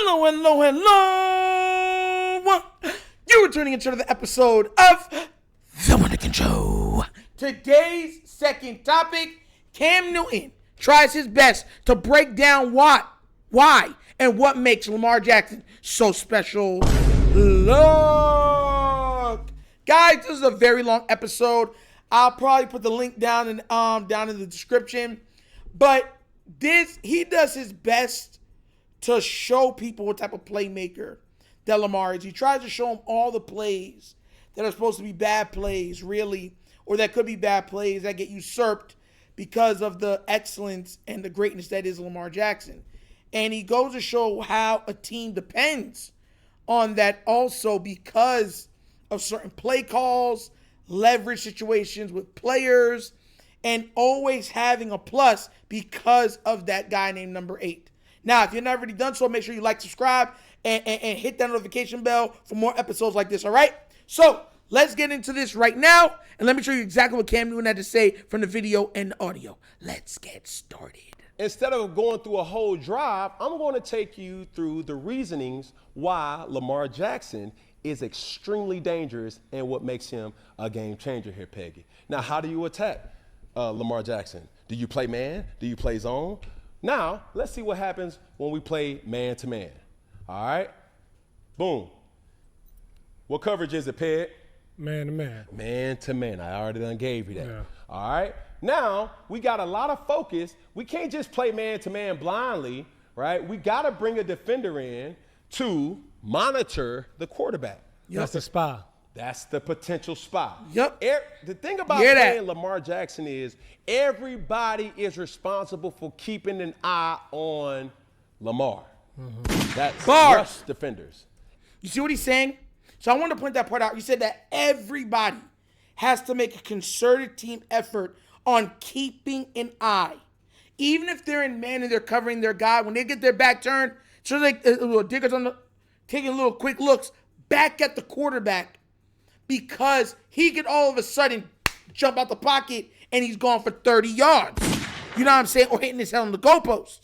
Hello, hello, hello. You are tuning into the episode of TheWunderkindShow. Today's second topic, Cam Newton tries his best to break down why, and what makes Lamar Jackson so special. Look. Guys, this is a very long episode. I'll probably put the link down in the description. But he does his best to show people what type of playmaker that Lamar is. He tries to show them all the plays that are supposed to be bad plays, really, or that could be bad plays that get usurped because of the excellence and the greatness that is Lamar Jackson. And he goes to show how a team depends on that also because of certain play calls, leverage situations with players, and always having a plus because of that guy named number 8. Now, if you're not already done so, make sure you like, subscribe, and hit that notification bell for more episodes like this, all right? So, let's get into this right now, and let me show you exactly what Cam Newton had to say from the video and the audio. Let's get started. Instead of going through a whole drive, I'm going to take you through the reasonings why Lamar Jackson is extremely dangerous and what makes him a game changer here, Peggy. Now, how do you attack Lamar Jackson? Do you play man? Do you play zone? Now, let's see what happens when we play man-to-man. All right? Boom. What coverage is it, Peg? Man-to-man. Man-to-man. I already done gave you that. Yeah. All right? Now, we got a lot of focus. We can't just play man-to-man blindly, right? We got to bring a defender in to monitor the quarterback. That's the spy. That's the potential spy. Yep. The thing about playing Lamar Jackson is everybody is responsible for keeping an eye on Lamar. Mm-hmm. That's rush defenders. You see what he's saying? So I want to point that part out. You said that everybody has to make a concerted team effort on keeping an eye. Even if they're in man and they're covering their guy, when they get their back turned, so they diggers on taking little quick looks back at the quarterback because he could all of a sudden jump out the pocket and he's gone for 30 yards. You know what I'm saying? Or hitting his head on the goalpost.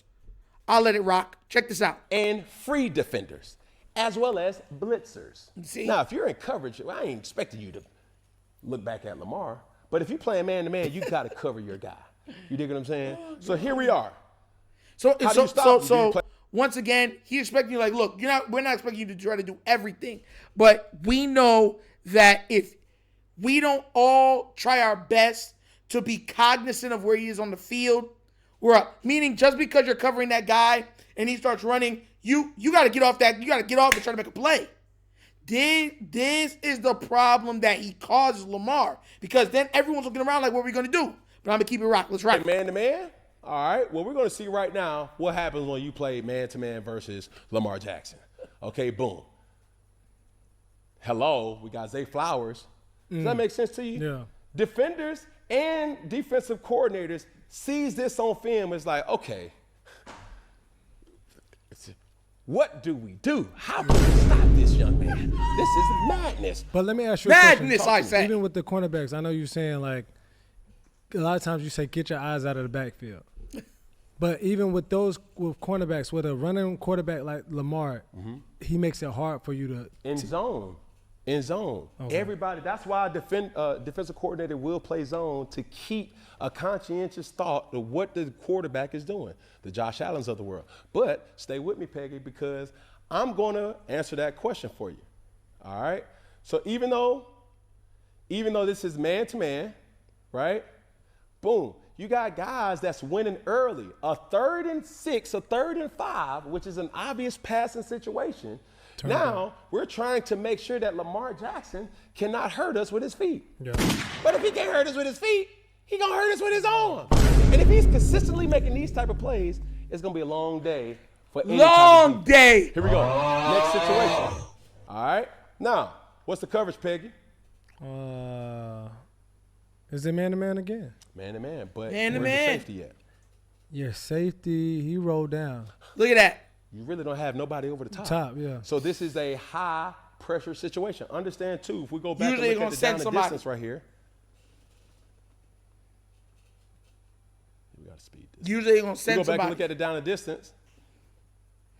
I'll let it rock. Check this out. And free defenders, as well as blitzers. See? Now, if you're in coverage, I ain't expecting you to look back at Lamar. But if you're playing man-to-man, you got to cover your guy. You dig what I'm saying? So here we are. So once again, he expecting you, like, look, we're not expecting you to try to do everything. But we know that if we don't all try our best to be cognizant of where he is on the field, we're up. Meaning just because you're covering that guy and he starts running, you got to get off that. You got to get off and try to make a play. This is the problem that he causes Lamar, because then everyone's looking around like, what are we going to do? But I'm going to keep it rock. Let's rock. Man-to-man? All right. Well, we're going to see right now what happens when you play man-to-man versus Lamar Jackson. Okay, boom. Hello, we got Zay Flowers. Does that make sense to you? Yeah. Defenders and defensive coordinators sees this on film. It's like, okay, what do we do? How can we stop this young man? This is madness. But let me ask you a question. Madness, I say. Even with the cornerbacks, I know you're saying, like, a lot of times you say get your eyes out of the backfield. But even with cornerbacks, with a running quarterback like Lamar, he makes it hard for you to in zone. Okay. Everybody. That's why a defensive coordinator will play zone, to keep a conscientious thought of what the quarterback is doing, the Josh Allens of the world. But stay with me, Peggy, because I'm going to answer that question for you. All right. So even though this is man-to-man, right? Boom. You got guys that's winning early. A 3rd and 6, a 3rd and 5, which is an obvious passing situation. Now, we're trying to make sure that Lamar Jackson cannot hurt us with his feet. Yeah. But if he can't hurt us with his feet, he going to hurt us with his arm. And if he's consistently making these type of plays, it's going to be a long day for any long day. Here we go. Next situation. All right. Now, what's the coverage, Peggy? Is it man-to-man again? Man-to-man, but Man-to-man. where's the safety at? Your safety, he rolled down. Look at that. You really don't have nobody over the top. Yeah. So this is a high-pressure situation. Understand, too, if we go back Usually and look at the down and distance right here. We got to speed this. Usually they're going to We send go back somebody. and look at it down and distance.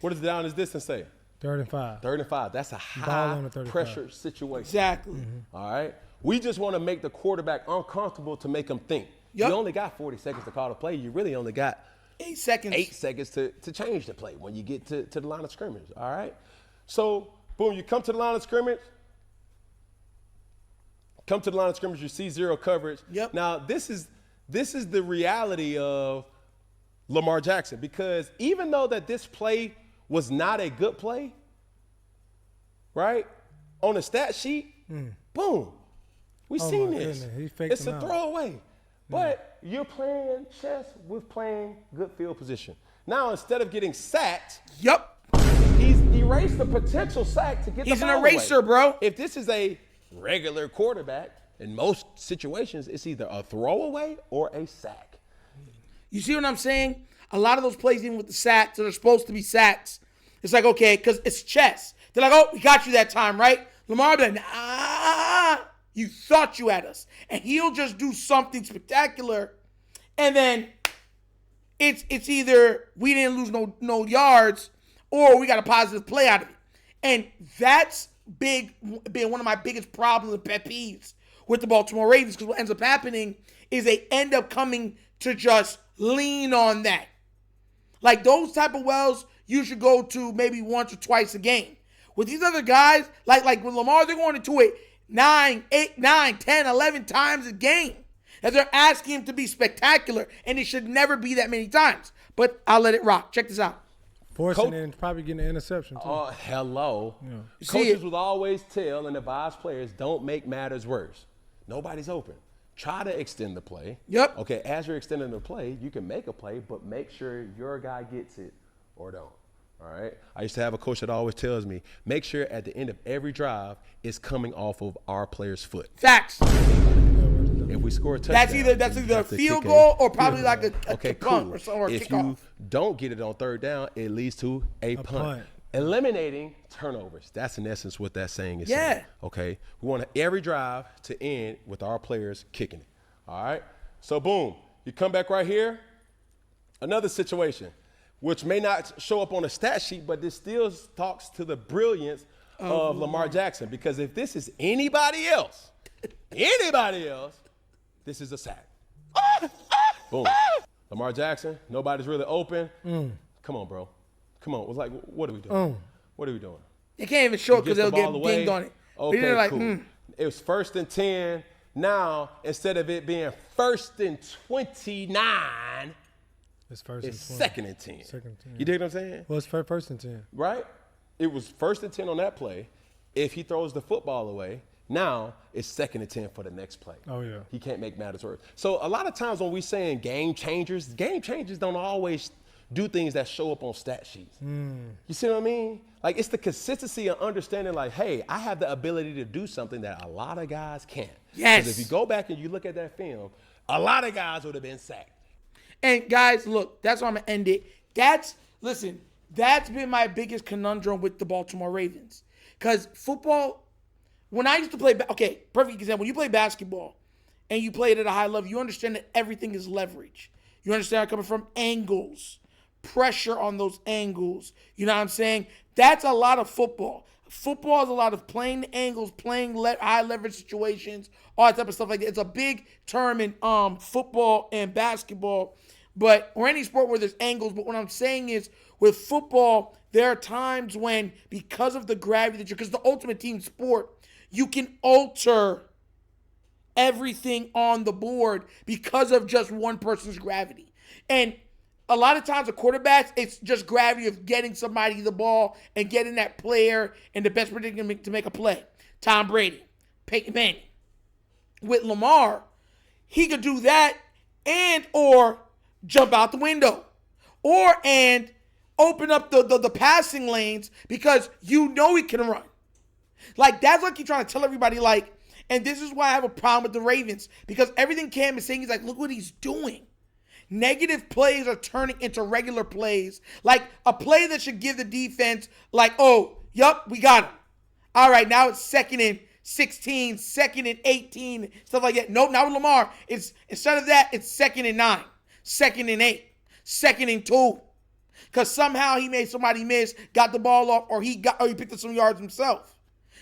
What does the down is distance say? 3rd and 5. 3rd and 5. That's a Ball on high the 35. pressure situation. Exactly. All right. We just want to make the quarterback uncomfortable to make him think. Yep. You only got 40 seconds to call the play. You really only got 8 seconds. 8 seconds to change the play when you get to the line of scrimmage. All right. So, boom, you come to the line of scrimmage. You see zero coverage. Yep. Now, this is the reality of Lamar Jackson, because even though that this play was not a good play, right? On the stat sheet, boom, we seen this. Goodness, he faked it's him a out. throwaway. But you're playing chess with playing good field position. Now, instead of getting sacked, Yep. he's erased the potential sack to get He's the an ball away. eraser, bro. If this is a regular quarterback, in most situations, it's either a throwaway or a sack. You see what I'm saying? A lot of those plays, even with the sacks that are supposed to be sacks, it's like, okay, because it's chess. They're like, oh, we got you that time, right? Lamar be like, nah, you thought you had us. And he'll just do something spectacular. And then it's either we didn't lose no yards or we got a positive play out of it. And that's been one of my biggest problems and pet peeves with the Baltimore Ravens, because what ends up happening is they end up coming to just lean on that. Like those type of wells, you should go to maybe once or twice a game. With these other guys, like with Lamar, they're going into it 9, 8, 9, 10, 11 times a game. And they're asking him to be spectacular, and it should never be that many times. But I'll let it rock. Check this out. Forcing it and probably getting an interception, too. Oh, hello. See Coaches it. will always tell and advise players, don't make matters worse. Nobody's open. Try to extend the play. Yep. Okay, as you're extending the play, you can make a play, but make sure your guy gets it or don't. All right? I used to have a coach that always tells me, make sure at the end of every drive, it's coming off of our player's foot. Facts. If we score a touchdown, That's then you either a have to field kick goal or probably like a okay, punt cool. or a If kickoff. you don't get it on 3rd down, it leads to a punt. punt. Eliminating turnovers. That's in essence what that saying is Yeah. saying. Okay? We want every drive to end with our players kicking it. All right? So, boom. You come back right here. Another situation, which may not show up on a stat sheet, but this still talks to the brilliance of Lamar Jackson. Because if this is anybody else, this is a sack. Boom. Lamar Jackson, nobody's really open. Come on, bro. Come on. It was like, what are we doing? What are we doing? They can't even show it He because gets they'll the ball get away. dinged on it. Okay, But they're like, cool. It was 1st and 10. Now, instead of it being 1st and 29, It's 1st it's and 20. 2nd and 10. 2nd and 10. You dig what I'm saying? Well, it's 1st and 10. Right? It was 1st and 10 on that play. If he throws the football away, now it's 2nd and 10 for the next play. Oh, yeah. He can't make matters worse. So a lot of times when we saying game changers don't always do things that show up on stat sheets. You see what I mean? Like, it's the consistency and understanding, like, hey, I have the ability to do something that a lot of guys can't. Yes. Because if you go back and you look at that film, a lot of guys would have been sacked. And guys, look, that's why I'm gonna end it. That's been my biggest conundrum with the Baltimore Ravens. Because football, when I used to play, okay, perfect example, when you play basketball and you play it at a high level, you understand that everything is leverage. You understand I'm coming from angles, pressure on those angles. You know what I'm saying? That's a lot of football. Football is a lot of playing the angles, playing high leverage situations, all that type of stuff like that. It's a big term in football and basketball, or any sport where there's angles. But what I'm saying is, with football, there are times when, because of the gravity because the ultimate team sport, you can alter everything on the board because of just one person's gravity. And a lot of times, the quarterbacks, it's just gravity of getting somebody the ball and getting that player in the best predicament to make a play. Tom Brady, Peyton Manning. With Lamar, he could do that or jump out the window and open up the passing lanes because you know he can run. Like, that's what I keep trying to tell everybody, like, and this is why I have a problem with the Ravens, because everything Cam is saying, he's like, look what he's doing. Negative plays are turning into regular plays. Like a play that should give the defense, like, oh, yup, we got him. All right, now it's 2nd and 16, 2nd and 18, stuff like that. Nope, not with Lamar. It's instead of that, it's 2nd and 9, 2nd and 8, 2nd and 2. because somehow he made somebody miss, got the ball off, or he picked up some yards himself.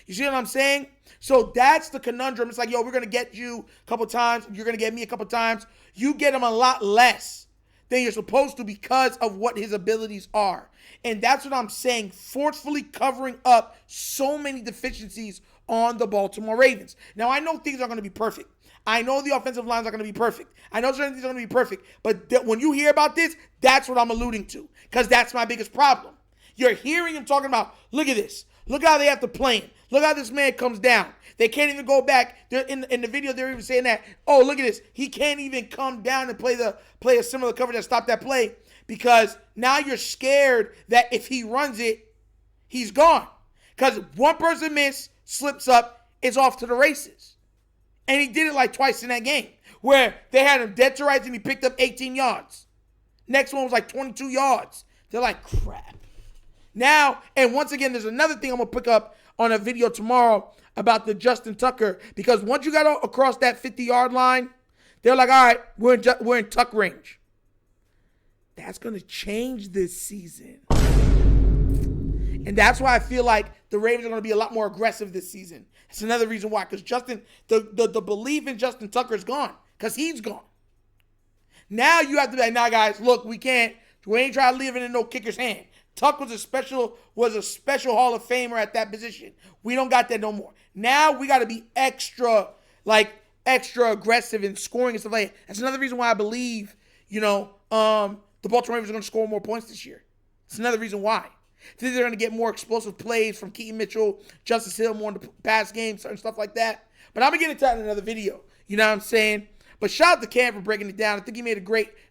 You see what I'm saying? So that's the conundrum. It's like, yo, we're going to get you a couple times. You're going to get me a couple times. You get him a lot less than you're supposed to because of what his abilities are. And that's what I'm saying, forcefully covering up so many deficiencies on the Baltimore Ravens. Now, I know things are going to be perfect. I know the offensive lines are going to be perfect. I know certain things are going to be perfect. But when you hear about this, that's what I'm alluding to, because that's my biggest problem. You're hearing him talking about, look at this. Look how they have to play him. Look how this man comes down. They can't even go back. They're in the video, they're even saying that, oh, look at this. He can't even come down and play a similar coverage that stopped that play, because now you're scared that if he runs it, he's gone. Because one person slips up, it's off to the races. And he did it like twice in that game, where they had him dead to rights and he picked up 18 yards. Next one was like 22 yards. They're like, crap. Now, and once again, there's another thing I'm going to pick up on a video tomorrow about the Justin Tucker, because once you got across that 50-yard line, they're like, all right, we're in tuck range. That's going to change this season. And that's why I feel like the Ravens are going to be a lot more aggressive this season. It's another reason why, because the belief in Justin Tucker is gone, because he's gone. Now you have to be like, nah, guys, look, we ain't trying to leave it in no kicker's hand. Tuck was a special Hall of Famer at that position. We don't got that no more. Now we got to be extra aggressive in scoring and stuff like that. That's another reason why I believe, the Baltimore Ravens are going to score more points this year. It's another reason why. I think they're going to get more explosive plays from Keaton Mitchell, Justice Hill, more in the pass game, certain stuff like that. But I'm going to get into that in another video. You know what I'm saying? But shout out to Cam for breaking it down. I think he made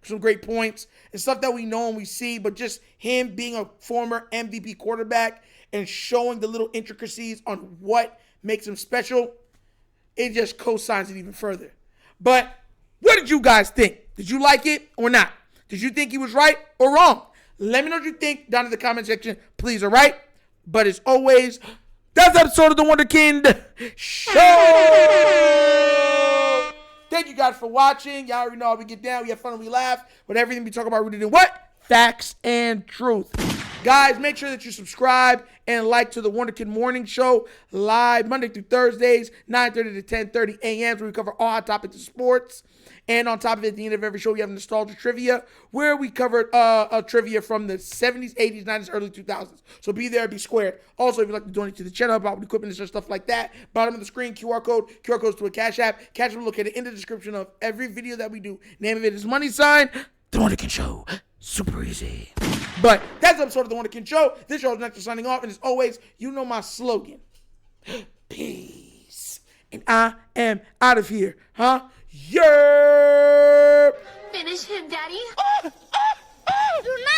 some great points and stuff that we know and we see, but just him being a former MVP quarterback and showing the little intricacies on what makes him special, it just co-signs it even further. But what did you guys think? Did you like it or not? Did you think he was right or wrong? Let me know what you think down in the comment section. Please, all right? But as always, that's the episode of The Wunderkind Show. Thank you guys for watching. Y'all already know how we get down. We have fun and we laugh. But everything we talk about rooted in what? Facts and truth. Guys, make sure that you subscribe and like to The Wunderkind Morning Show live Monday through Thursdays, 9:30 to 10:30 a.m. where we cover all hot topics of sports. And on top of it, at the end of every show, we have nostalgia trivia, where we covered a trivia from the 70s, 80s, 90s, early 2000s. So be there, be squared. Also, if you'd like to donate to the channel about equipment and stuff like that, bottom of the screen, QR codes to a Cash App. Cash App located in the description of every video that we do. Name of it is $, The Wunderkind Show. Super easy. But that's the episode of The Wunderkind Show. This show is Nectar signing off. And as always, you know my slogan. Peace. And I am out of here. Huh? Yerp! Finish him, Daddy. Do not